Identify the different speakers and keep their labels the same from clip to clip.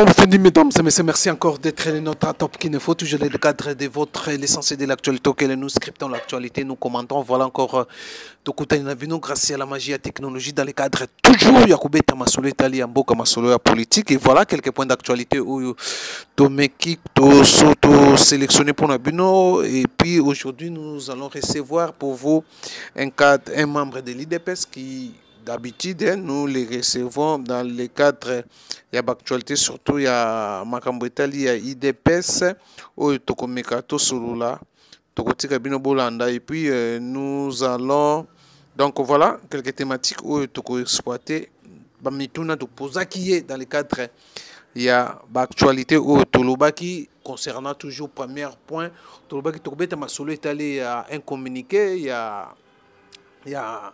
Speaker 1: Donc, mesdames et messieurs, merci encore d'être notre top qu'il ne faut toujours le cadre de votre l'essentiel de l'actualité auquel nous scriptons l'actualité, nous commentons. Voilà encore grâce à la magie et à la technologie dans le cadre toujours Yakoubeta Masolo Italie, Mboka Masolo politique. Et voilà quelques points d'actualité où Tomeki Soto sélectionné pour Nabino. Et puis aujourd'hui, nous allons recevoir pour vous un membre de l'IDPS qui. D'habitude, nous les recevons dans le cadre, il y a l'actualité, surtout il y a Makambo Italie, il y a IDPS, ou Tokomekato Solula, Tokotika Bino Bolanda, et puis nous allons, donc voilà, quelques thématiques où Toko exploiter, Bamituna Topoza qui est dans le cadre, il y a l'actualité où Tolobaki, concernant toujours premier point, Tolobaki Tokobeta Masolo Italie, il y a un communiqué, il y a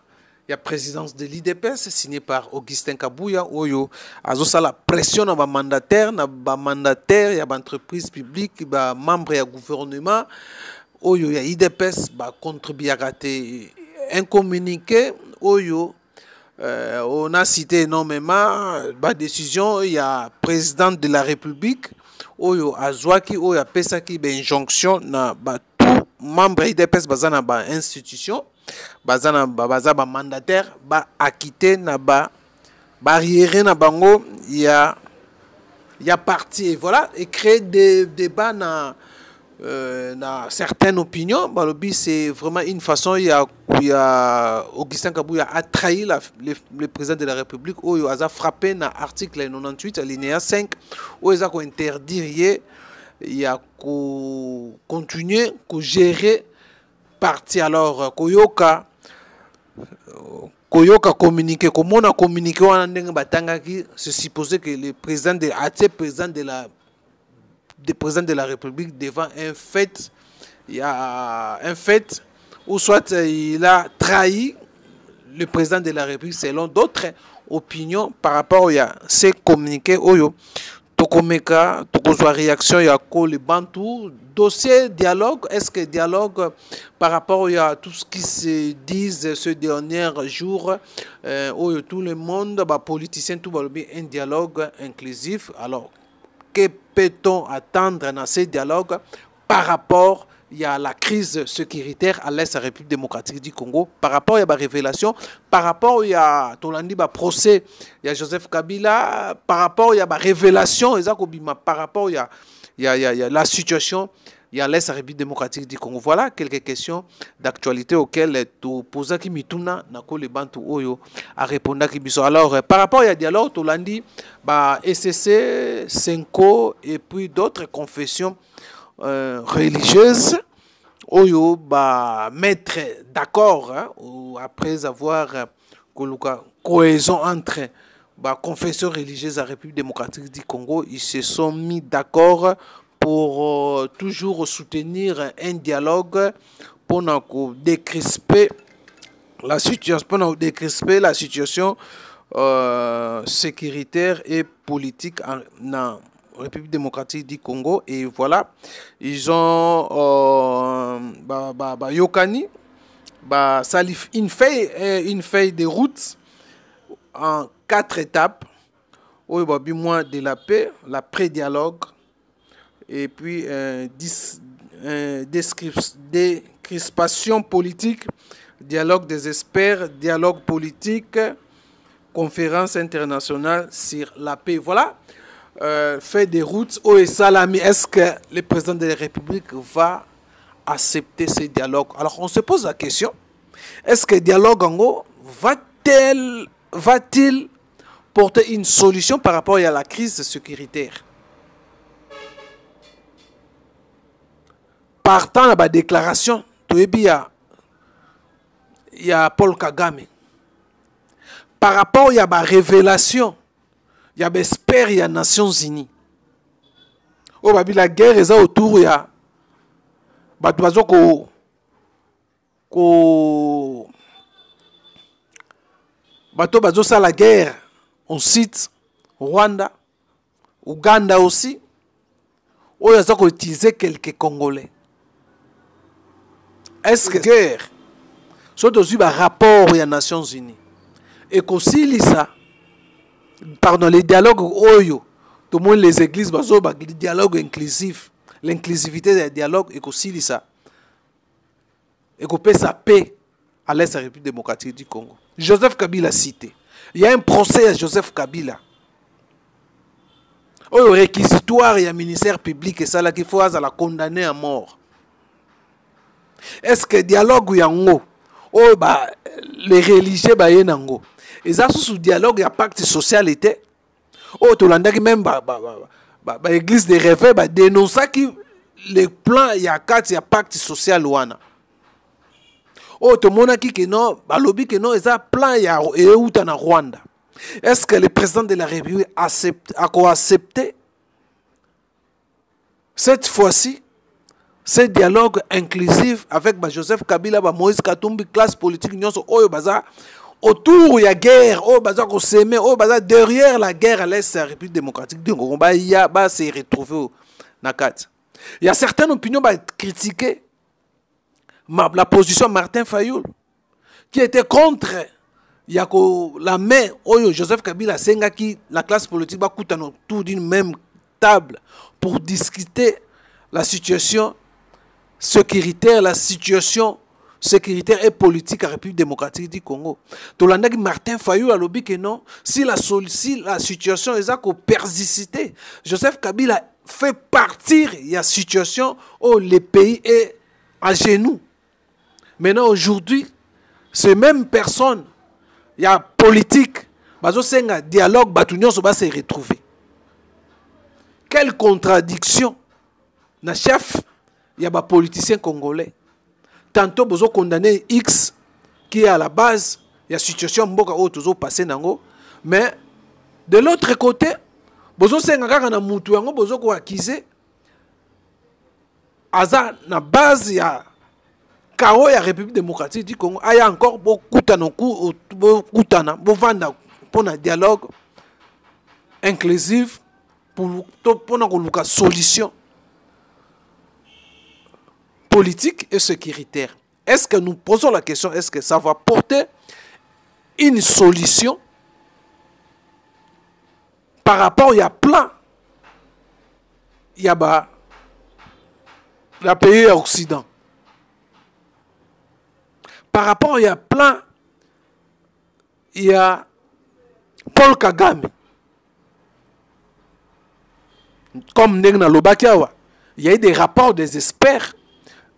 Speaker 1: présidence de l'IDPS signé par Augustin Kabouya Oyo azosa la pression na ba mandataire il y a entreprise publique ba membre ya gouvernement Oyo ya IDPS ba contribuer à un communiqué Oyo on a cité énormément ba décision il y a président de la République Oyo azwaki Oyo pesaki ba injonction na ba tout membre IDPS bazana ba institution baza ba mandataire ba acquitté na ba barrière na bango il y a parti et voilà et créer des débats na certaines opinions balobi c'est vraiment une façon il y a Augustin Kabouya a trahi le président de la République où il a frappé na article 98 alinéa 5 où il a interdire il y a continuer que gérer parti alors Koyoka communiqué comme on a communiqué on a batangaki se supposait que le président de la République devant un fait il y a un fait ou soit il a trahi le président de la République selon d'autres opinions par rapport à ces communiqués oyo Tokomeka, Tokozwa réaction, il y a quoi le Bantou, dossier, dialogue, est-ce que dialogue par rapport à tout ce qui se dit ce dernier jour, où tout le monde, politicien, tout le monde, un dialogue inclusif. Alors, que peut-on attendre dans ces dialogues par rapport il y a la crise sécuritaire à l'Est de la République démocratique du Congo. Par rapport à la révélation, par rapport il y a Tolandi procès, il y a Joseph Kabila, par rapport il y a la révélation, par rapport il y a la situation, il y a l'Est de la République démocratique du Congo. Voilà quelques questions d'actualité auxquelles tu poses qui mituna nako le bantu oyo a répondre qui biso. Alors par rapport il y a dialogue Tolandi SCC, Senko et puis d'autres confessions religieuses oyo mettre d'accord après avoir cohésion entre confessions religieuses à la République démocratique du Congo, ils se sont mis d'accord pour toujours soutenir un dialogue pour décrisper la situation sécuritaire et politique en République démocratique du Congo. Et voilà, ils ont Yokani salif une feuille de route en 4 étapes où il y a moins de la paix, la pré-dialogue et puis décrispation politique, dialogue des experts, dialogue politique, conférence internationale sur la paix. Voilà. Fait des routes au Salami, est-ce que le président de la République va accepter ce dialogue? Alors on se pose la question, est-ce que le dialogue en gros va-t-il porter une solution par rapport à la crise sécuritaire? Partant de la déclaration, il y a Paul Kagame. Par rapport à la révélation, il y a l'espère, il y a Nations Unies. La guerre est autour, il y a la guerre. On cite Rwanda, Ouganda aussi. Où il y a utilisé quelques Congolais. Est-ce que la guerre, c'est aussi un rapport aux Nations Unies? Et qu'aussi, ça. Pardon, les dialogues oyo tout le monde les églises bazo ba dialogue inclusif, l'inclusivité du dialogue et aussi ça et qu'on peut sa paix à l'est de la République démocratique du Congo. Joseph Kabila cité. Il y a un procès à Joseph Kabila. Au réquisitoire, il y a un ministère public et ça là qu'il faut la condamner à mort. Est-ce que dialogue y a un oh bah les religieux bah y a un et ça sous dialogue il y a pacte social était oh tout l'anda qui même bah église des rêves bah dénoncer qui les plans il y a quatre il y a pacte social ouana oh tout le monde qui que non bah lobby que non et ça plan il y a et où en Rwanda. Est-ce que le président de la République a accepté cette fois-ci ce dialogue inclusif avec Joseph Kabila, Moïse Katumbi, classe politique, autour de la guerre, derrière la guerre à l'Est de la République démocratique du Congo, il y a se retrouver dans il y a certaines opinions qui critiquer la position de Martin Fayoul, qui était contre la main Joseph Kabila Senga qui la classe politique va coûter autour d'une même table pour discuter la situation sécuritaire, la situation sécuritaire et politique à la République démocratique du Congo. Tolandaki Martin Fayoul a lobby que non, si la situation est à persister, Joseph Kabila fait partir de la situation où le pays est à genoux. Maintenant aujourd'hui, ces mêmes personnes, il y a politique, un dialogue, va se retrouver. Quelle contradiction! Na chef, il y a des politiciens congolais. Tantôt, vous avez condamné X qui est à la base, il y a une situation qui est passée. Mais de l'autre côté, vous avez accusé à la base, il y a la République démocratique du Congo. Il y a encore beaucoup de dialogue inclusif pour une solution politique et sécuritaire. Est-ce que nous posons la question, est-ce que ça va porter une solution par rapport à plan il y a la pays occident par rapport à plan il y a Paul Kagame comme Negna Lobakiawa, il y a eu des rapports des experts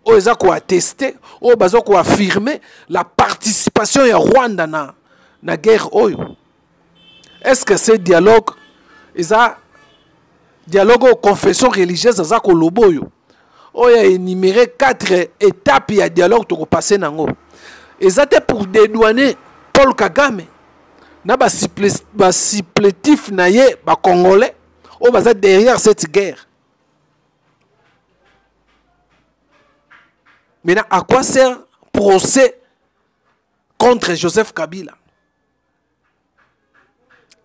Speaker 1: où ils ont attesté, où ils ont affirmé la participation de Rwanda dans la guerre. Est-ce que ce dialogue, dialogue aux confessions religieuses, il a énuméré 4 étapes de dialogue qui ont passé dans le ils étaient pour dédouaner Paul Kagame, na supplétif naye ba Congolais, où derrière cette guerre. Maintenant, à quoi sert le procès contre Joseph Kabila?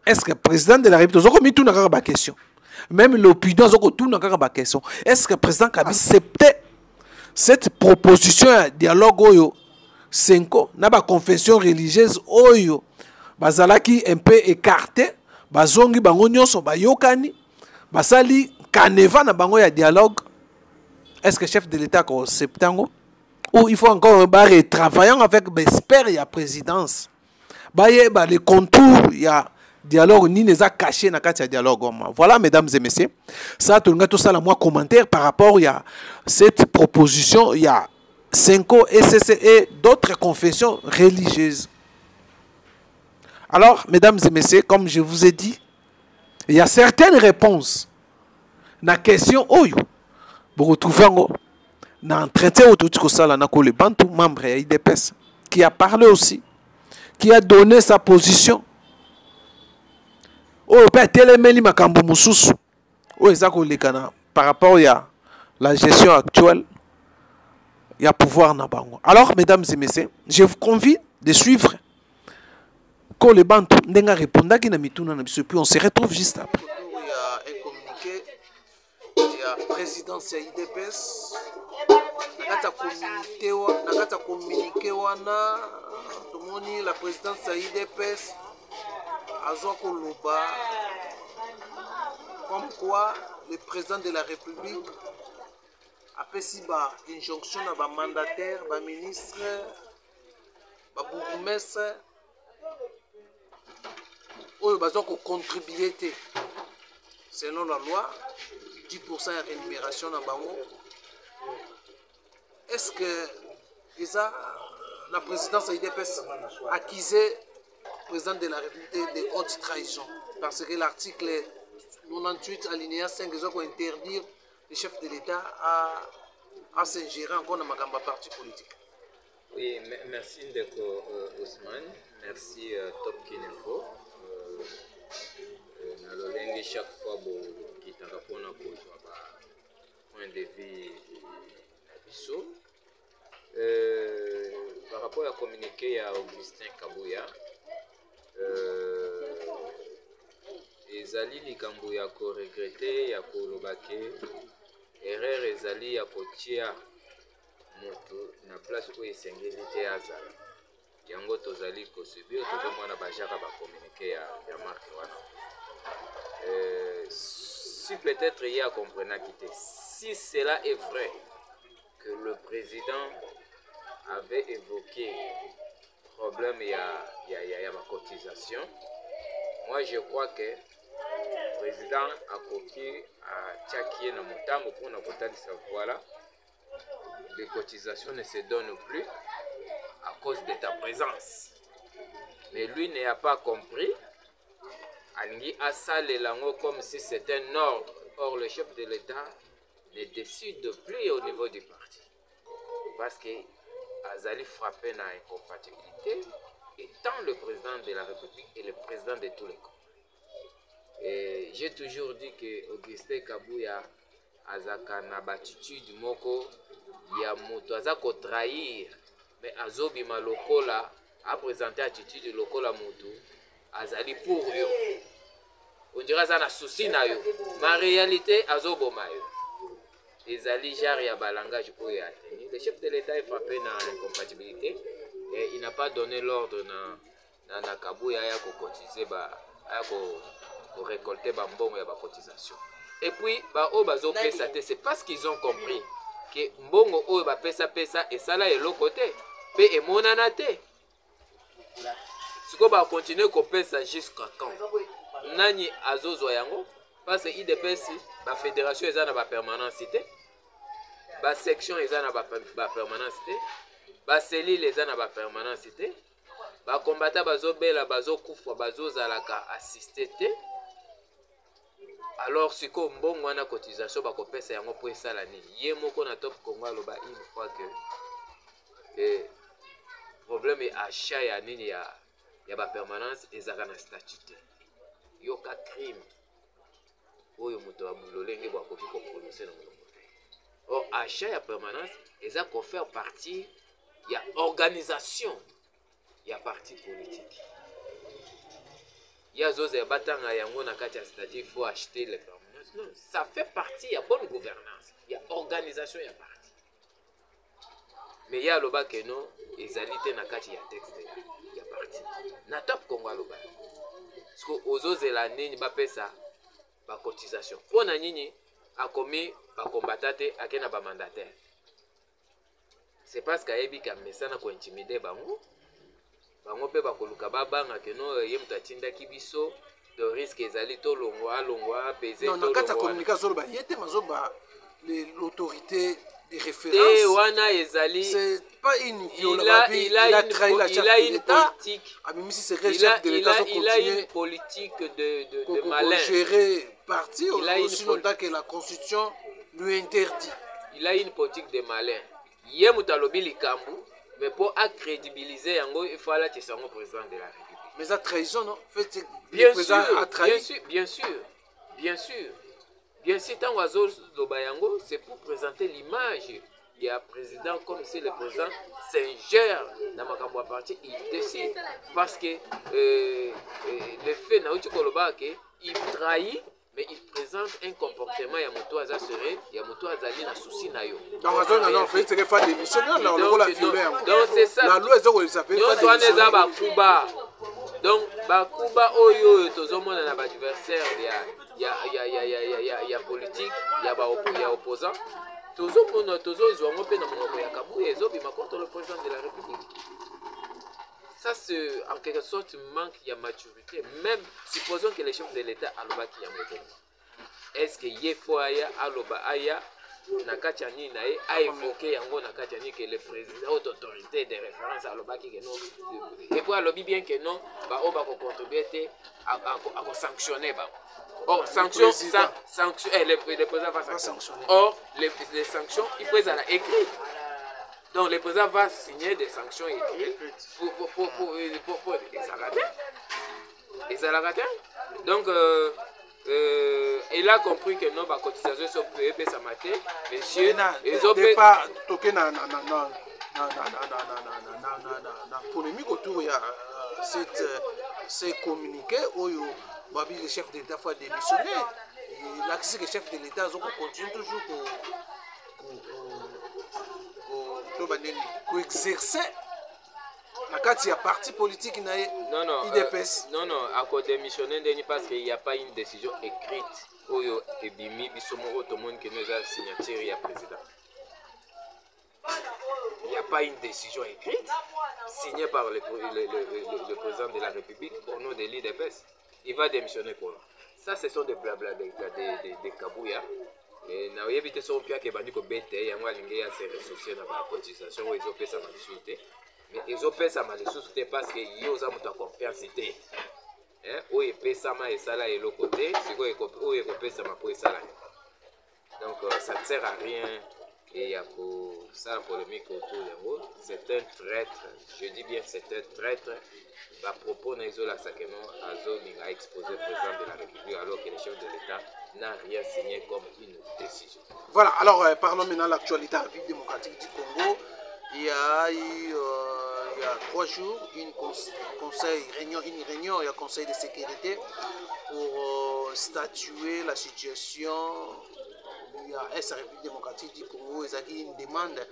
Speaker 1: Est-ce que le président de la République, a question, même l'opinion, a question, est-ce que le président Kabila acceptait cette proposition de dialogue 5 ans, na ba confession religieuse oyo, bazalaki un peu écarté, bazongi bango nyonso bayokani, basali kaneva na bango ya dialogue? Est-ce que le chef de l'État a septembre ou il faut encore travailler avec les experts et la présidence? Les contours, il y a dialogue, ni les a cachés dans le dialogue. Voilà, mesdames et messieurs. Ça, tout ça, moi, commentaire par rapport à cette proposition. Il y a 5 SCC et d'autres confessions religieuses. Alors, mesdames et messieurs, comme je vous ai dit, il y a certaines réponses dans la question oyo. Vous retrouvez dans un traité autour de ça, le Bantou, membre de l'IDPS, qui a parlé aussi, qui a donné sa position. Par rapport à la gestion actuelle, il y a pouvoir dans Bango. Alors, mesdames et messieurs, je vous convie de suivre quand le Bantou n'a répondu à la mituna, puis on se retrouve juste après. Il y a un communiqué. Il y a présidence ya IDPS nakata communiqué wana tomoni la présidence ya IDPS azwa koloba comme quoi le président de la République a fait une injonction à les mandataires, les ministres, les bourgmestres, ils ont contribué selon la loi, 10% de rémunération dans Bango. Est-ce que la présidence a accusé le président de la République de haute trahison? Parce que l'article 98 alinéa 5 interdire le chef de l'État à s'ingérer encore dans ma parti politique.
Speaker 2: Oui, merci Ndeko Ousmane, merci Top Kinefo. Nalolenge chaque fois qui t'a répondu à point de vue Nabiso. Par rapport à communiquer à Augustin Kabouya, ezali likambo ya ko regretter ya ko lobake erreur ezali ya kotia moto na place ko esengeli te azala yango tozali ko subir tozomona bajaka ba communiquer ya marque wana si peut-être il y a comprenant quitté si cela est vrai que le président avait évoqué problème il y a ma cotisation. Moi je crois que le président a coqué à Tchakié dans mon temps pour nous voilà les cotisations ne se donnent plus à cause de ta présence. Mais lui n'a pas compris. Alingi a salé l'ango comme si c'était un ordre. Or le chef de l'État ne décide plus au niveau du parti. Parce que Azali frappé dans l'incompatibilité étant le président de la République et le président de tous les corps. Et j'ai toujours dit que Augustin Kabouya azaka na batitude moko ya moto azako trahir mais azobi malokola a présenté attitude lokola moto azali pour yo. On dirait ça na souci na yo. Ma réalité azoboma yo. Ezali genre ya balangage pour y atteindre. Le chef de l'État est frappé dans l'incompatibilité et il n'a pas donné l'ordre na Kabouya ya ko cotiser ko récolter bambongo ya ba cotisation. Et puis ba o bazo pesa te c'est parce qu'ils ont compris que mbongo o ba pesa et ça là est l'autre côté pe e monana te. Siko ba continuer ko pesa jusqu'à quand? Nani azozo yango parce que IDPS ba fédération ezana ba permanence te. Ba section ezana ba permanence te. Ba cellule ezana ba permanence te. Ba combattant bazo bela bazo kufa bazo zalaka assister te. Alors si ko mbongo wana cotisation ba kopesa yango po esala nini ye moko na Top Congo aloba une fois que le problème est achat ya nini ya ba permanence ezaka na statut yoka crime oyo moto abulolenge ba koki ko prononcer na monoko te. Or achat ya permanence eza ko faire partie ya organisation ya parti politique. Il y a des statut, il faut acheter les permanences. Non, ça fait partie, il y a bonne gouvernance, il y a organisation, il y a parti. Mais il y a le bas que non, les alités na kati ya texte, il y a parti. Na Top Congo le bas. Parce que aux autres la nini ba pesa ba cotisation. On a nini a commis ba combattate a kena ba mandataire. C'est parce qu'il y a des message ko intimider bango. Bango pe bakoluka babanga ke no ye mutatinda kibiso de risque ezali to longwa peser to longwa. Non, nakata
Speaker 1: communication ba yete mazoba l'autorité de référence.
Speaker 2: Et wana ezali
Speaker 1: c'est pas une violation. Il a trahi la charte de l'État. Il
Speaker 2: a une politique de malin.
Speaker 1: Gérer parti aussi longtemps que la constitution lui interdit.
Speaker 2: Il a une politique de malin. Ye mutalobi likambu. Mais pour crédibiliser, il faut aller chez le président de la République.
Speaker 1: Mais ça trahison, non?
Speaker 2: Bien sûr. Bien sûr, tant oiseau Lobayango, c'est pour présenter l'image. Il y a un président comme si le président s'ingère dans ma partie, il décide. Parce que le fait il trahit. Mais il présente un comportement ya moto aza serré, ya moto azali na souci na yo.
Speaker 1: Donc
Speaker 2: c'est ça.
Speaker 1: La loi s'appelle
Speaker 2: donc bakuba oyo tozomona na ba adversaire il y a politique, il y a opposant. Contre le président de la République. Ça, c'est en quelque sorte manque de maturité. Même supposons que les chefs de l'État aloba qui a est-ce que Yefoaya aloba aya Nakachani nae a évoqué yango Nakachani que le président haute autorité de référence aloba qui non et puis alobi bien que non ba o ba ko contribuer à sanctionner ba. Or sanction le président va sanctionner. Or les sanctions il faut les écrire. Donc le président va signer des sanctions écrites pour les Alagatiens. Donc il a compris que non, la cotisation sont payées, ça maté. Monsieur, ils ont payé.
Speaker 1: Polémique autour de ces communiqués où les chefs d'État font démissionner. Là, c'est que les chefs de l'État continuent toujours pour exercer la carte, il y a parti politique IDPS.
Speaker 2: Non, à cause démissionner, parce qu'il n'y a pas une décision écrite. Oyo ebimi bisomoro tout le monde qui nous a signature il y a président. Il n'y a pas une décision écrite signée par le président de la République au nom de l'IDPS. Il va démissionner pour nous. Ça, ce sont des blabla de Kabouya. Et na évité son pia que bandi ko bete yango alingi ya se ressourcer na ba cotisation ils ont payé sa malicité mais ils ont payé sa malicité parce que yo za muta confiance té hein o e pesa ma et sala et le côté c'est quoi o e pesa ma pour sala donc ça ne sert à rien et il y a pour ça polémique autour de c'est un traître je dis bien c'est un traître va propos na isola sakeno azo ninga exposé président de la République alors que les chefs de l'État n'a rien signé comme une décision.
Speaker 1: Voilà, alors parlons maintenant de l'actualité République démocratique du Congo. Il y a eu il y a 3 jours une réunion, il y a conseil de sécurité pour statuer la situation. Il y a la République démocratique du Congo, il y a une demande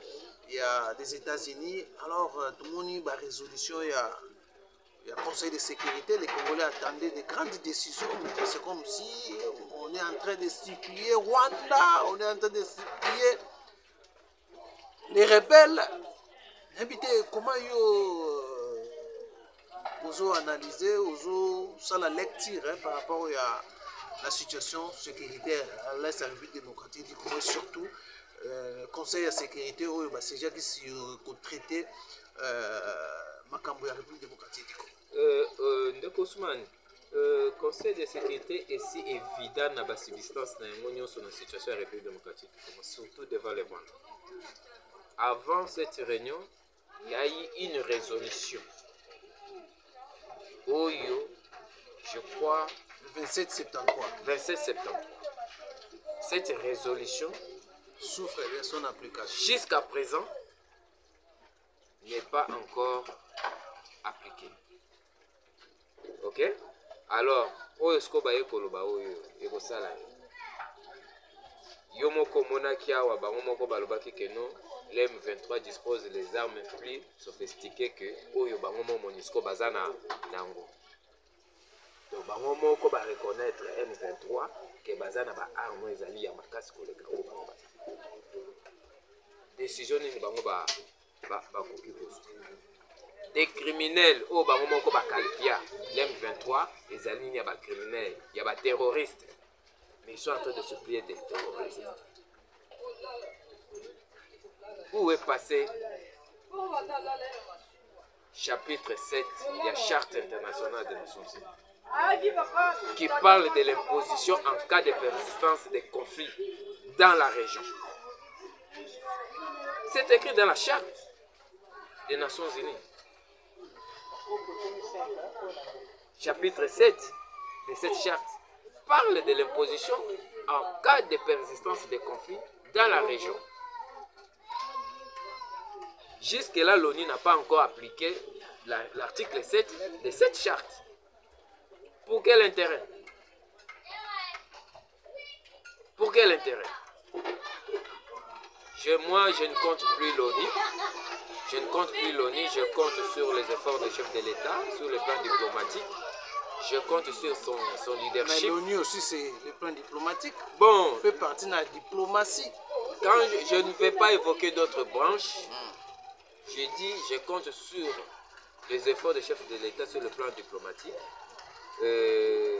Speaker 1: il y a des États-Unis. Alors tout le monde a une résolution, il y a le Conseil de sécurité, les Congolais attendaient de grandes décisions. C'est comme si on est en train de supplier Rwanda, on est en train de supplier les rebelles. Comment ils ont analysé, ils ont fait la lecture par rapport à la situation sécuritaire à l'Est de la République démocratique du Congo, surtout le Conseil de sécurité, c'est déjà qui s'est traité Makambo la République démocratique du Congo.
Speaker 2: Ndeko Ousmane, Conseil de sécurité est si évident dans la subsistance sur la situation de la République démocratique, surtout devant les ventes. Avant cette réunion, il y a eu une résolution. Oyo, je crois,
Speaker 1: 27 septembre.
Speaker 2: Cette résolution
Speaker 1: souffre de son application.
Speaker 2: Jusqu'à présent, n'est pas encore appliquée. Ok? Alors, oyo sko baye koloba oyo ekosala. Yo moko monaki awa bango moko balobaki que non, l'M23 dispose des armes plus sophistiquées que oyo bango mo MONUSCO bazana nango. Donc bango moko ba reconnaître M23 que bazana ba armes ezali ya makasi koleka o bango bazana. Décision ni bango ba koki koso. Des criminels au bango moko ba qualifia l'M23 les alignés il y a ba criminels, il y a ba terroristes. Mais ils sont en train de se plier des terroristes. Où est passé chapitre 7 de la Charte internationale des Nations Unies qui parle de l'imposition en cas de persistance des conflits dans la région. C'est écrit dans la Charte des Nations Unies. Chapitre 7 de cette charte parle de l'imposition en cas de persistance des conflits dans la région. Jusque-là, l'ONU n'a pas encore appliqué l'article 7 de cette charte. Pour quel intérêt? Pour quel intérêt? Moi, je ne compte plus l'ONU. Je ne compte plus l'ONU, je compte sur les efforts des chefs de l'État, sur le plan diplomatique. je compte sur son
Speaker 1: Mais
Speaker 2: leadership.
Speaker 1: l'ONU aussi, c'est le plan diplomatique.
Speaker 2: Bon,
Speaker 1: Fait partie de la diplomatie.
Speaker 2: quand je ne vais pas évoquer d'autres branches, je dis je compte sur les efforts des chefs de l'État sur le plan diplomatique, et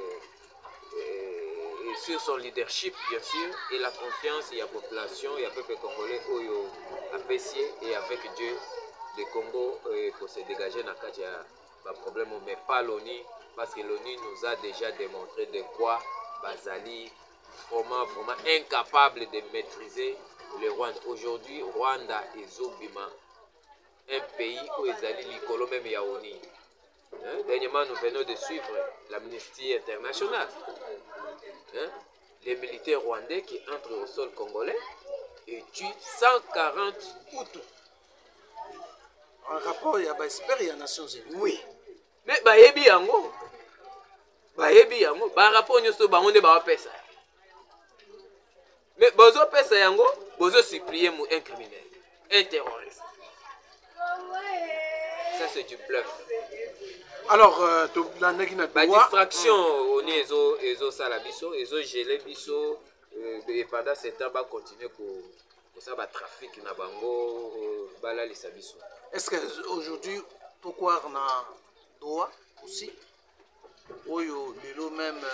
Speaker 2: sur son leadership bien sûr, et la confiance et la population et le peuple congolais oyo apprécié, et avec Dieu le Congo pour se dégager dans le problème, mais pas l'ONU, parce que l'ONU nous a déjà démontré de quoi Bazali vraiment incapable de maîtriser le Rwanda. Aujourd'hui, Rwanda et Zobima, un pays où ils allaient l'icolo même à ONU. Dernièrement, nous venons de suivre l'Amnesty International. Les militaires rwandais qui entrent au sol congolais et tuent 140 Hutus.
Speaker 1: En rapport, il y a des Nations Unies.
Speaker 2: Oui. Mais bayebi yango. Rapport nyonso bango nde bapesa. Mais bozo pesa yango, bozo supplier un criminel, un terroriste. Ça c'est du bluff.
Speaker 1: Alors,
Speaker 2: la distraction au niveau ezo sala biso, ezo gelé biso, et pendant ce temps va continuer pour ça va trafic na bango bala lisa biso.
Speaker 1: Est-ce que aujourd'hui pourquoi on a Doha aussi oyo lelo même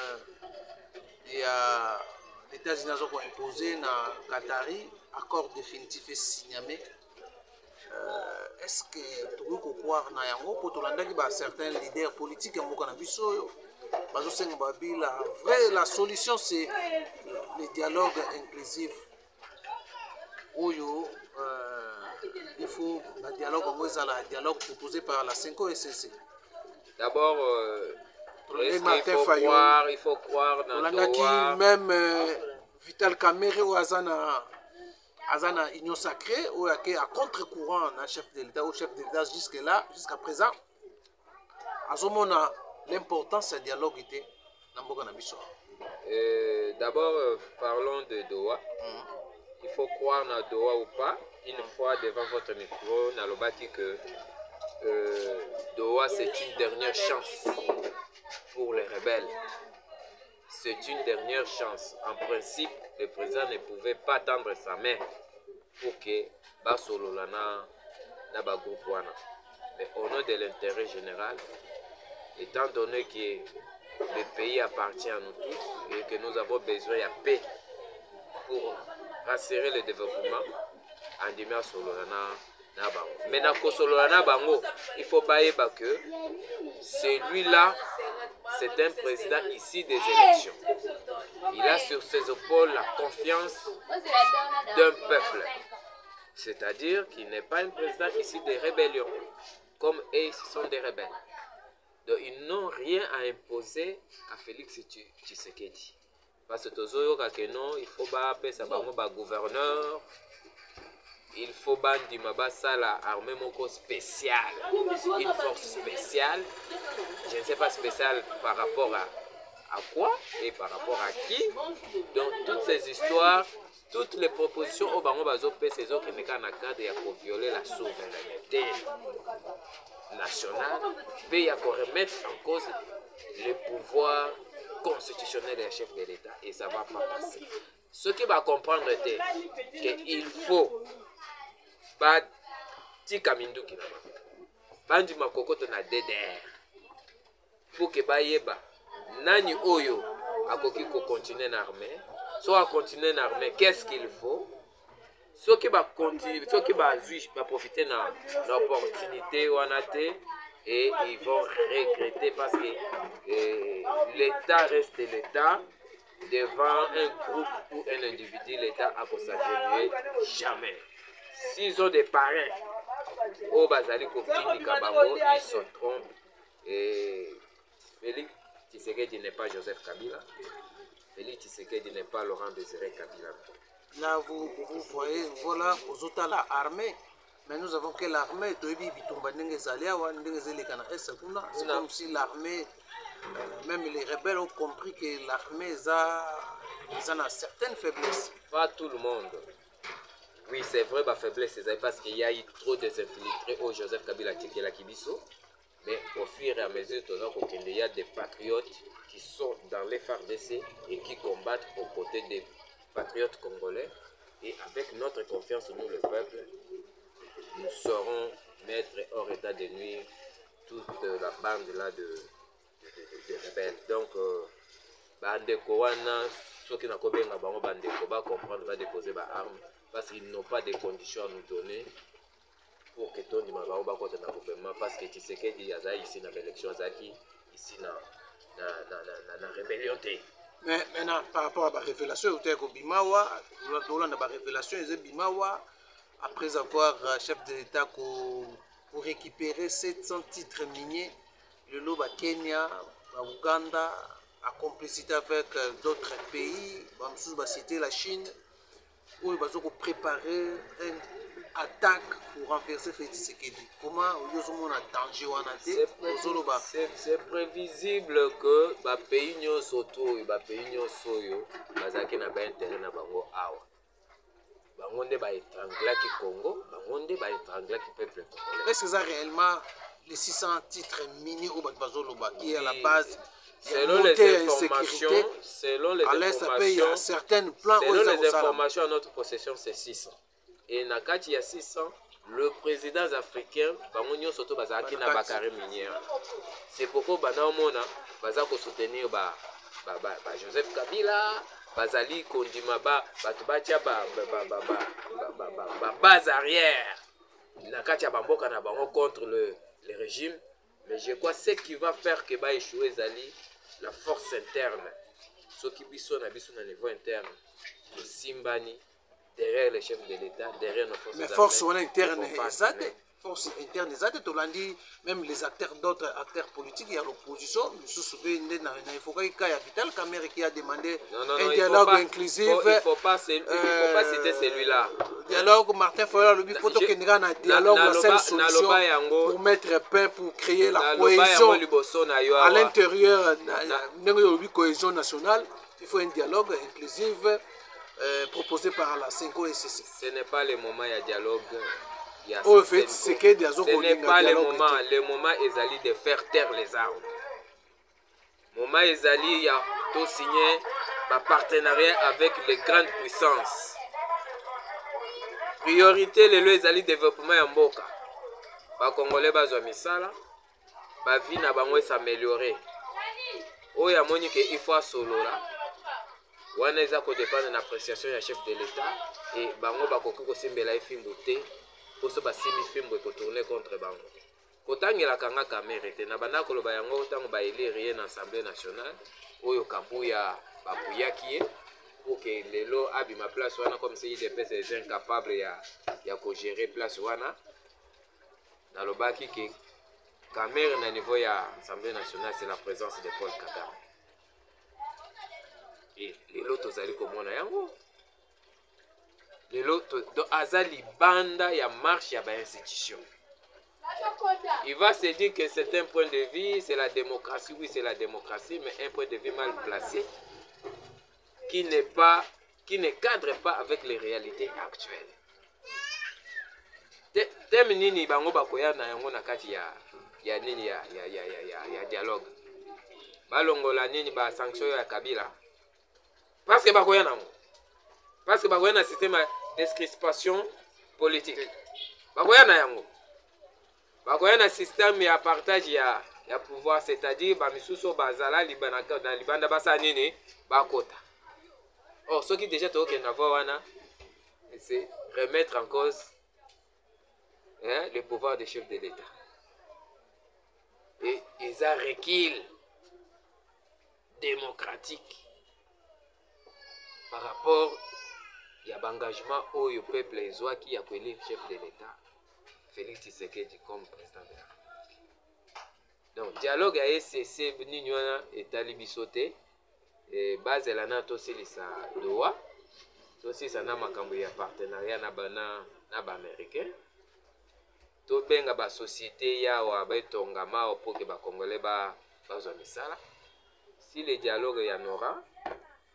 Speaker 1: il y a les États-Unis ont imposé na Qatari accord définitif et signé. Est-ce que tu veux croire na yango pour tolandaki ba certains leaders politiques en mokana biso bazo senga babi la solution c'est le dialogue inclusif oyo il faut un dialogue un dialogue proposé par la 5 SNC.
Speaker 2: D'abord il faut croire dans Doha.
Speaker 1: Même Vital Kamerhe ou Azana Union Sacrée ou à contre-courant un chef de l'État ou chef de l'État jusqu'à présent. L'importance du dialogue était dans
Speaker 2: d'abord parlons de Doha. Il faut croire dans Doha ou pas. Une fois devant votre micro, Nalobaki que Doha c'est une dernière chance pour les rebelles. C'est une dernière chance. En principe, le président ne pouvait pas tendre sa main pour que Basololana na ba groupe wana. Mais au nom de l'intérêt général, étant donné que le pays appartient à nous tous et que nous avons besoin de paix pour rassurer le développement, Andimia Sololana na bango. Mais na Sololana bango, il faut pas que celui-là, c'est un président ici des élections. Il a sur ses épaules la confiance d'un peuple. C'est-à-dire qu'il n'est pas un président ici des rébellions, comme eux sont des rebelles. Donc ils n'ont rien à imposer à Félix Tshisekedi. Parce que non, il faut appeler ça gouverneur, il faut la armée spéciale, une force spéciale. Je ne sais pas spéciale par rapport à quoi et par rapport à qui. Donc toutes ces histoires, toutes les propositions au bango bazo ces autres qui pour violer la souveraineté nationale, mais il y a qu'on remettre en cause le pouvoir constitutionnel des chefs de l'État et ça ne va pas passer. Ce qui va comprendre c'est qu'il faut tika minduki na bandi makokoto na DDR pour que bayeba nani oyo akoki ko continuer na armée, soit continuer na armée, qu'est-ce qu'il faut, ceux qui va continuer, ceux qui va profiter de l'opportunité et ils vont regretter parce que l'État reste l'État. Devant un groupe ou un individu, l'État a pour s'agenouiller jamais. S'ils ont des parrains au Bazali Koftini Kabango, ils se trompent. Et Félix Tshisekedi n'est pas Joseph Kabila. Félix Tshisekedi n'est pas Laurent Désiré Kabila.
Speaker 1: Là, vous voyez, voilà, aux autres l'armée. Mais nous avons que l'armée, c'est comme si l'armée, même les rebelles ont compris que l'armée a certaines faiblesses.
Speaker 2: Pas tout le monde. Oui, c'est vrai, ma faiblesse, c'est parce qu'il y a eu trop de infiltrés au Joseph Kabila Tchekela Kibiso. Mais au fur et à mesure, il y a des patriotes qui sont dans les FARDC et qui combattent aux côtés des patriotes congolais. Et avec notre confiance, nous, le peuple, nous saurons mettre hors état de nuire toute la bande là de rebelles. Donc, bandeko wana, ceux qui n'ont pas bien bandeko, va comprendre, va déposer leurs armes parce qu'ils n'ont pas de conditions à nous donner pour que tout le monde va côté dans le gouvernement parce que tu sais que il y a ici dans l'élection ici dans la rébellion.
Speaker 1: Mais maintenant, par rapport à la révélation, Bimawa, la révélation, Bimawa, après avoir chef de l'État pour récupérer 700 titres miniers, le Loba Kenya, Ouganda, en complicité avec d'autres pays, citer la Chine, où ils vont préparer une attaque pour renverser Félix Tshisekedi. Comment ils ont un danger ou un attaque?
Speaker 2: C'est prévisible que les pays bazaki na ba intérêt na bango awa. Bango nde ba étranglaki Congo, bango nde ba étranglaki peuple congolais.
Speaker 1: Est-ce que ça réellement les 600 titres mini au Bazoloba qui est à la base?
Speaker 2: Selon les informations, selon les informations à notre possession, c'est 600. Et Nakati a 600, le président africain, Bamonio Soto Bazaki na Bakare minière. C'est pourquoi Banaomona, Bazako soutenir Joseph Kabila, Bazali Kondimaba, Batubatia base arrière. Nakati a Bamboka na Bango contre le régime. Mais je crois que ce qui va faire que va échouer Zali, la force interne. Ce qui biso na niveau interne, le Simbani, derrière les chefs de l'État, derrière nos forces.
Speaker 1: Mais force interne, force interne, même les acteurs, d'autres acteurs politiques, il y a l'opposition. Il faut qu'il y ait Vital Kamerhe qui a demandé un dialogue inclusif.
Speaker 2: Il ne faut pas citer celui-là.
Speaker 1: Dialogue, Martin Fayulu, il faut qu'il y ait un dialogue, la seule solution pour mettre paix, pour créer la cohésion à l'intérieur de la cohésion nationale. Il faut un dialogue inclusif proposé par la 5OSC.
Speaker 2: Ce n'est pas le moment de dialogue.
Speaker 1: Ce n'est
Speaker 2: pas le moment. Le moment est de faire taire les armes. Le moment est de tout signer un partenariat avec les grandes puissances. Priorité, le développement en Mboka. Les Congolais ont misala, la vie n'a pas s'améliorer. Il faut solo là. Wana eza ko dépendre de l'appréciation du chef de l'État et bango bakoki kosimbela efimbo te poso basimi fimbo pour tourner contre bango. Kotangela kanga Kamerhe te na banda koloba yango tango ba élire na Assemblée nationale oyo Kabuya babuyaki pour que lelo abima place wana comme si IDPS est incapable ya ko gérer place wana. Na lobaki ke Kamerhe na niveau ya Assemblée nationale c'est la présence de Paul Kagame. Et les lotos zali komona yango. Les lotos do azali banda ya marche ya ba institution. Il va se dire que c'est un point de vue, c'est la démocratie, oui c'est la démocratie, mais un point de vue mal placé qui ne cadre pas avec les réalités actuelles. Teme nini bango bakoya na yango na kati ya nini ya dialogue. Balongola nini ba sanction ya Kabila. Parce que bakoya nango. Parce que bakoya na système d'excrispation politique. Bakoya na yango. Bakoya na système ya partage ya pouvoir, c'est-à-dire ba misuso bazala na libanda basa nini bakota. Or ce qui déjà toke na wana c'est remettre en cause le pouvoir des chefs de l'État. Et ils ont recul démocratique par rapport à l'engagement où le peuple est qui a connu le chef de l'État, Félix Tshisekedi, comme président de la République. Donc, dialogue à SCC, Niniwana et Talibisote, et base de la NATO, c'est le droit. Aussi, ça n'a pas de partenariat avec les Américains. Tout bien la société, il y a un tongama pour que les Congolais soient misala. Si le dialogue y en aura,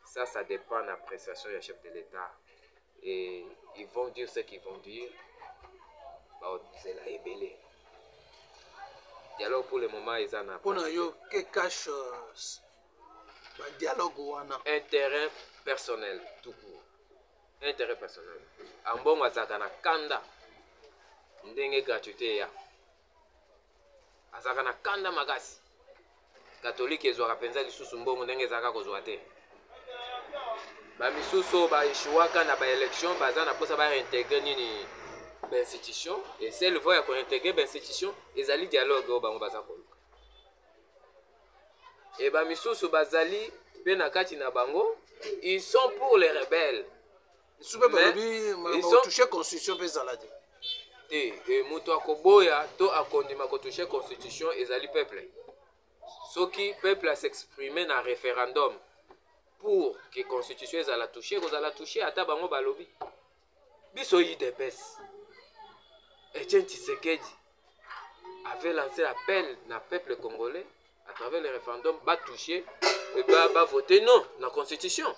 Speaker 2: ça dépend de l'appréciation du chef de l'État. Et ils vont dire ce qu'ils vont dire. C'est la ébélé. dialogue pour le moment eza na
Speaker 1: Pour yo que cache le dialogue wana
Speaker 2: intérêt personnel tout court. Intérêt personnel. Ambongo azaka na kanda ndenge gratuité ya. Azaka na kanda makasi. Catholique ezwaka penza lisusu mbongo ndenge ezaka kozwa te. Ba misusu ba échouaka na ba élection baza na posa ba réintégrer nini ba institution et celle voya ko intégrer ba institution ezali dialogue o bango baza koluka. Et ba misusu bazali pe na kati na bango ils sont pour les rebelles.
Speaker 1: Ils sont touché constitution pe zaladi.
Speaker 2: Et moto akoboya to akondima ko toucher constitution ezali peuple. Soki peuple a s'exprimer na référendum pour que la constitution ezala toucher, vous allez toucher à tabango balobi. Biso IDPS. Etienne Tshisekedi avait lancé l'appel na peuple congolais à travers le référendum va toucher et va voter non dans la constitution.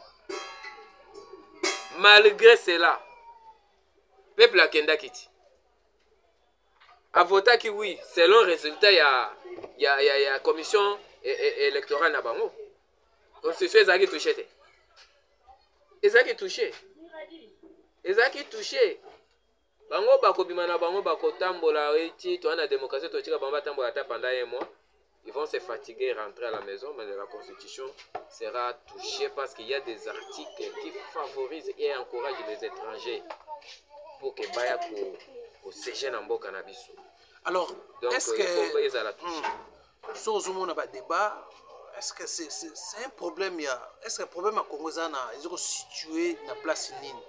Speaker 2: Malgré cela, peuple a kenda kiti. A voté qui oui, selon le résultat il y a commission électorale na bango. Constitution ezaki touché te. Ezaki touché. Ezaki touché. Bango bakobima na bango bakotambola eti to na démocratie to tika bango tambola ta pendant un mois. Ils vont se fatiguer et rentrer à la maison, mais la constitution sera touchée parce qu'il y a des articles qui favorisent et encouragent les étrangers pour que baya ko séger na mboka na biso.
Speaker 1: Alors, est-ce que
Speaker 2: so
Speaker 1: on a pas débat? Est-ce que c'est un problème? Est-ce que le problème à Congo-Zana est situé dans la place Nine?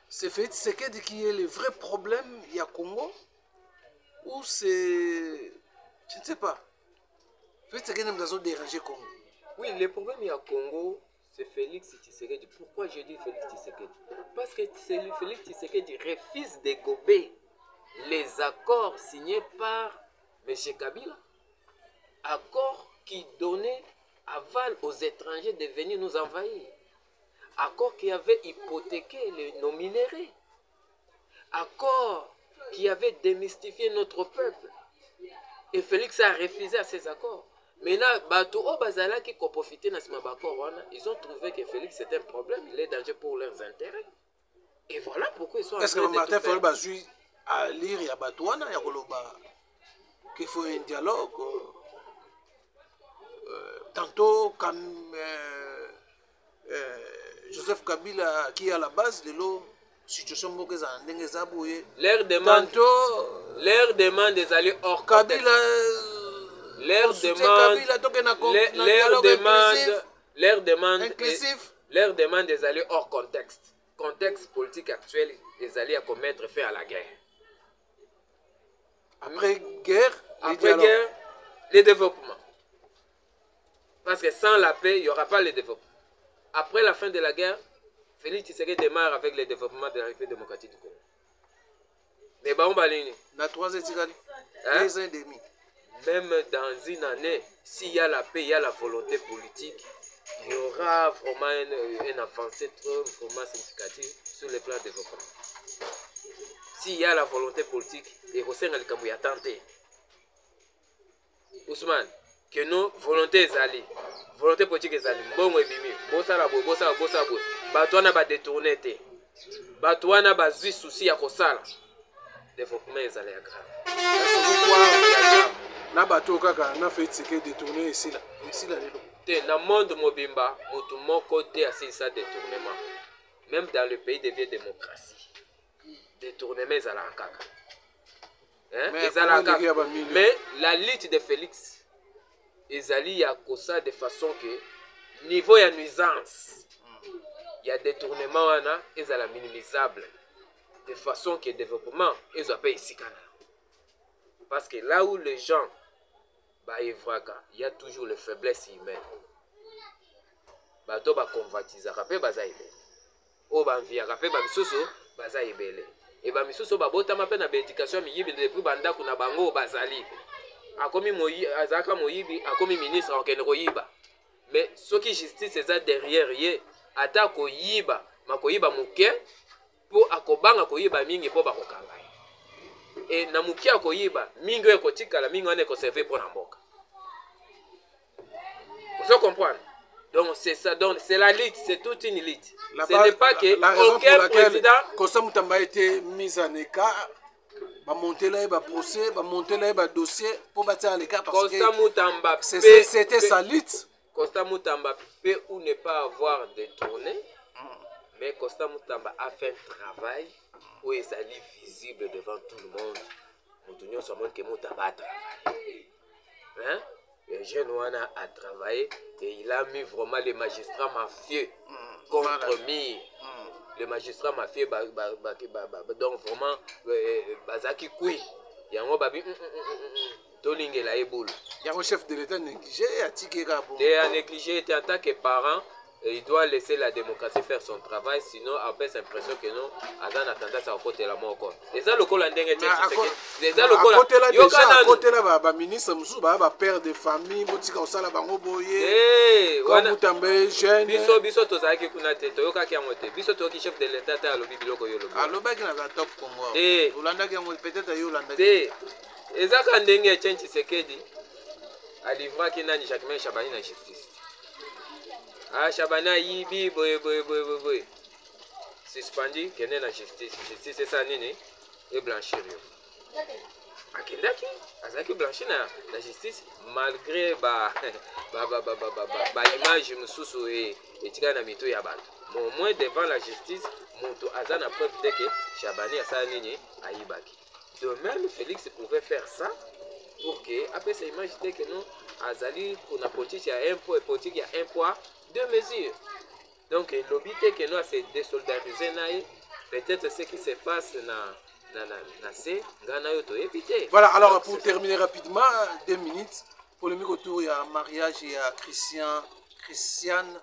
Speaker 1: C'est fait, c'est qu'il y a le vrai problème il y a Congo? Ou c'est... Je ne sais pas. C'est que nous avons dérangé Congo.
Speaker 2: Oui, le problème il y a Congo, c'est Félix Tshisekedi. Pourquoi je dis Félix Tshisekedi? Parce que Félix Tshisekedi refuse de gober les accords signés par M. Kabila. Accords qui donnait aval aux étrangers de venir nous envahir. Accord qui avait hypothéqué nos minéraux. Accord qui avait démystifié notre peuple. Et Félix a refusé à ces accords. Maintenant, ils ont trouvé que Félix c'était un problème, il est dangereux pour leurs intérêts. Et voilà pourquoi ils sont en train de tout faire. Est-ce que
Speaker 1: Martin à lire il y a Batouana, il y a qu'il faut un dialogue? Tantôt, comme Joseph Kabila qui est à la base de l'eau, situation
Speaker 2: leur demande des alliés hors contexte. Leur demande des alliés hors contexte. Contexte politique actuel, les alliés à commettre fin à la guerre.
Speaker 1: Après guerre,
Speaker 2: le développement. Parce que sans la paix, il n'y aura pas le développement. Après la fin de la guerre, Félix Tshisekedi démarre avec le développement de la République démocratique du Congo. Mais bon,
Speaker 1: dans 3 ans, 2 ans et demi.
Speaker 2: Même dans une année, s'il y a la paix, il y a la volonté politique, il y aura vraiment une avancée vraiment significative sur le plan développement. S'il y a la volonté politique, il faut que le tenté. Ousmane, que nos volontés alliées, volonté politique est alliée, bon et bimi, bossa batouana ba détourner te, batouana ba zui souci à kosala, développement est allé grave.
Speaker 1: Na bateau kaka na fait ce que détourner ici là
Speaker 2: te na monde mobimba mutu moko te asi ça détournement même dans le pays de vieille démocratie détournement ezala kaka mais la lutte de Félix ezali ya kosa de façon que niveau ya nuisance ya détournement wana ezala minimisable de façon que développement ezo pa isikana parce que là où les gens il y a toujours les faiblesses humaines. Bato ba convoitisa kape baza ibele. O ba via kape ba misusu baza ibele. Et ba misusu ba botama pe na éducation miyibi depuis banda kuna bango bazali. Akomi moyi azaka moyibi akomi ministre okene koyiba. Mais ce qui justice c'est ça derrière yé ata koyiba makoyiba muke pour akobanga koyiba mingi po ba kokanga. et na mukia koyiba mingi ekotikala mingi on est conservé pour la mboka. Vous comprenez? Donc c'est ça, donc c'est la lutte, c'est toute une lutte. Ce n'est pas que aucun président.
Speaker 1: Constant Moutamba a été mis en écart, va monter là, va procès, va monter là, va dossier pour bâtir l'écart parce que c'était sa lutte.
Speaker 2: Constant Moutamba peut ou ne pas avoir détourné, mais Constant Moutamba a fait un travail où il est visible devant tout le monde. Nous sommes que Moutamba a travaillé. Hein? Le jeune Wana a travaillé et il a mis vraiment les magistrats mafieux contre Mir. Les magistrats mafieux, donc vraiment, Bazaki Koui. Il y a un babi, Toling la eboule.
Speaker 1: Il y a un chef de l'État négligé,
Speaker 2: il a négligé, en tant que parent, il doit laisser la démocratie faire son travail, sinon après c'est l'impression que non, Adam a tendance à côté la mort. Les gens locaux l'ont déjà
Speaker 1: côté là, ministre Moussouba, père de famille, botika osala bango boye. Comme Moutamba jeune.
Speaker 2: Biso tozaki kuna te, toyoka ki amote. Biso toyoki chef de l'État ta lobi biloko yo lobi.
Speaker 1: Aloba ki na top Congo. Olanda ki amote peut-être yo Olanda.
Speaker 2: Ezaka ndenge Etienne Tshisekedi a livré ki nani Jacquemain Chabani na justice. Ah, Chabana yibi boy. Suspendu, qu'elle est la justice. Justice, c'est ça, nini, et blanchir. Akendaki, azaki blanchir la justice, malgré l'image moussou et tika mito yabat. Mais au moins devant la justice, moto azana preuve de que Chabani a ça, nini, aïbaki. De même, Félix pouvait faire ça pour que, après cette image, que nous, Azali, pour la politique, il y a un poids, et politique, il y a un poids. Deux mesures. Donc, l'obité que nous a se désolidarisé, peut-être ce qui se passe
Speaker 1: voilà, alors pour terminer rapidement, 2 minutes, polémique autour, il y a un mariage, il y a Christiana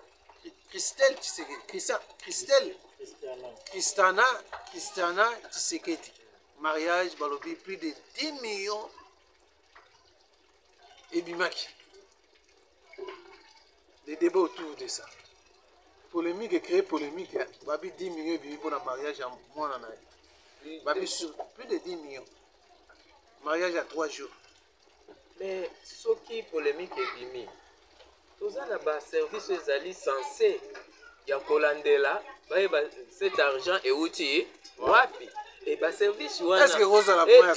Speaker 1: Tshisekedi. Mariage, balobi, plus de 10 millions et Bimaki. Les débats autour de ça. Polémique et créer polémique. Babi 10 millions pour le mariage à moi. Babi sur plus de 10 millions. Mariage à 3 jours.
Speaker 2: Mais ce qui polémique est bimi. Tout ça là-bas, service aux alliés censés. Il y a Colandela, cet argent est outil. Wapi. Et bah service wana
Speaker 1: est-ce que Rosa la première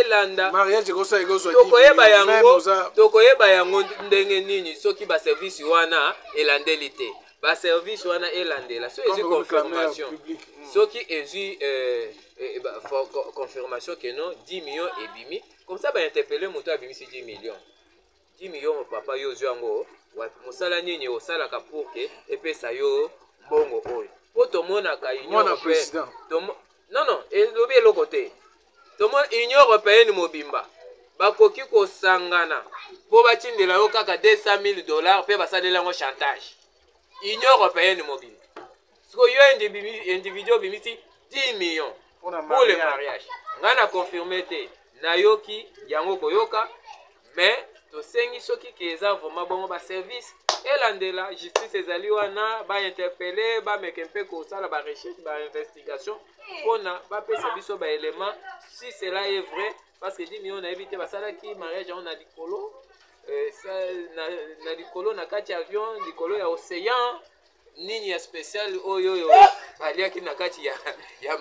Speaker 2: Landa
Speaker 1: mariage Rosa ego
Speaker 2: tokoyeba yango ndenge nini soki ba service wana elandelité ba service wana elandela so ezi confirmation soki ezi confirmation que non 10 millions et bimi comme ça ba interpeller moto a bimi 10 millions 10 millions mon papa yo yango mosala nini osala ka pour que epesa yo bongo oyo poto mona ka union
Speaker 1: président
Speaker 2: non, et l'autre côté. Tout le monde, l'Union européenne mobimba. Bakoki ko sangana. Pour bâtir de la oka ka $200 000, pe basa de la chantage. L'Union européenne mobimba. Ce que yo individu bimisi 10 millions pour le mariage. Ngana confirmé te. Nayoki yango koyoka, mais to sengi soki keza vraiment bon ba service. Et l'andela justice ezali wana ba interpeller ba mekempe ko sala ba recherche ba investigation pona ba pesa biso ba élément si cela est vrai parce que 10 millions na évité ba sala ki mariage on a likolo na likolo na kati avion likolo ya océan nini ya spécial oyo balia ki na kati ya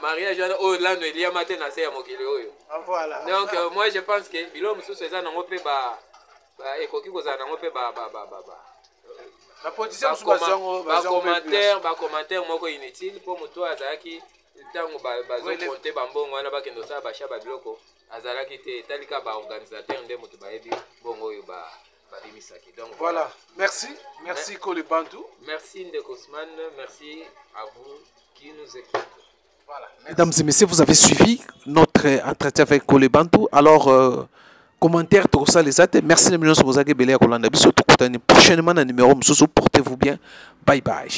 Speaker 2: mariage wana oyo lano elia matin na se ya mokili oyo
Speaker 1: voilà
Speaker 2: donc moi je pense que bilo mususu eza nango pe ba ekoki kozala nango pe ba commentaire moko inutile pour moto azalaki tango bazokonte bambongo wana bakende osala basha babiloko azalaki te talika baorganisateur nde moto bayebi bongo oyo babimisaki. Donc
Speaker 1: voilà, merci Kole Bantou.
Speaker 2: Merci Ndeko Ousmane, merci à vous qui nous écoutez.
Speaker 1: Voilà,
Speaker 3: mesdames et messieurs, vous avez suivi notre entretien avec Kole Bantou. Alors commentaire tout ça les athées. Merci les millions de vous avez belé à Kolanda. Bisous tout prochainement un numéro. Portez-vous bien. Bye bye.